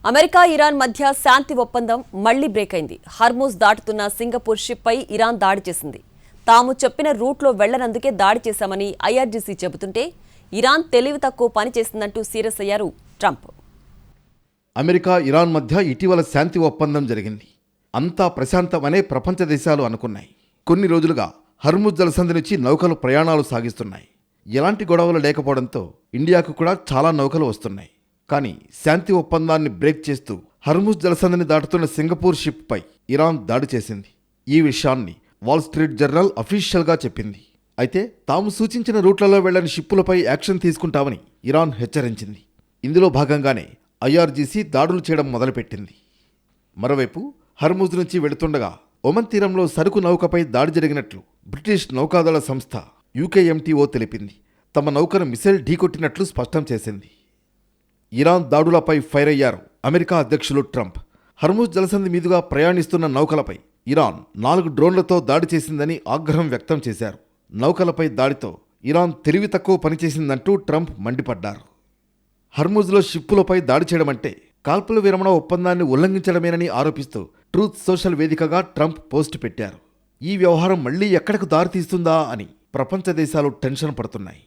America Iran మధ్య శాంతి ఒప్పందం మళ్లీ బ్రేక్ అయింది. హర్మూజ్ దాటుతున్న సింగపూర్ షిప్ పై ఇరాన్ దాడి చేసింది. తాము చెప్పిన రూట్లో వెళ్లనందుకే దాడి చేశామని ఐఆర్జీసీ చెబుతుంటే ఇరాన్ తెలివి తక్కువ పని చేసిందంటూ సీరియస్ అయ్యారు ట్రంప్. అమెరికా ఇరాన్ మధ్య ఇటీవల శాంతి ఒప్పందం జరిగింది. అంతా ప్రశాంతమనే ప్రపంచ దేశాలు అనుకున్నాయి. కొన్ని రోజులుగా హర్మూజ్ జలసంధి నుంచి నౌకలు ప్రయాణాలు సాగిస్తున్నాయి. ఎలాంటి గొడవలు లేకపోవడంతో ఇండియాకు కూడా చాలా నౌకలు వస్తున్నాయి. కానీ శాంతి ఒప్పందాన్ని బ్రేక్ చేస్తూ హర్మూజ్ జలసంధిని దాటుతున్న సింగపూర్ షిప్ పై ఇరాన్ దాడి చేసింది. ఈ విషయాన్ని వాల్ స్ట్రీట్ జర్నల్ అఫీషియల్గా చెప్పింది. అయితే తాము సూచించిన రూట్లలో వెళ్లని షిప్పులపై యాక్షన్ తీసుకుంటామని ఇరాన్ హెచ్చరించింది. ఇందులో భాగంగానే ఐఆర్జీసీ దాడులు చేయడం మొదలుపెట్టింది. మరోవైపు హర్మూజ్ నుంచి వెళుతుండగా ఒమన్ తీరంలో సరుకు నౌకపై దాడి జరిగినట్లు బ్రిటిష్ నౌకాదళ సంస్థ యూకేఎంటీఓ తెలిపింది. తమ నౌకను మిసైల్ ఢీకొట్టినట్లు స్పష్టం చేసింది. ఇరాన్ దాడులపై ఫైర్ అయ్యారు అమెరికా అధ్యక్షులు ట్రంప్. హర్మూజ్ జలసంధి మీదుగా ప్రయాణిస్తున్న నౌకలపై ఇరాన్ 4 డ్రోన్లతో దాడి చేసిందని ఆగ్రహం వ్యక్తం చేశారు. నౌకలపై దాడితో ఇరాన్ తెలివి తక్కువ పనిచేసిందంటూ ట్రంప్ మండిపడ్డారు. హర్మూజ్లో షిప్పులపై దాడి చేయడమంటే కాల్పుల విరమణ ఒప్పందాన్ని ఉల్లంఘించడమేనని ఆరోపిస్తూ ట్రూత్ సోషల్ వేదికగా ట్రంప్ పోస్టు పెట్టారు. ఈ వ్యవహారం మళ్లీ ఎక్కడకు దారితీస్తుందా అని ప్రపంచ దేశాలు టెన్షన్ పడుతున్నాయి.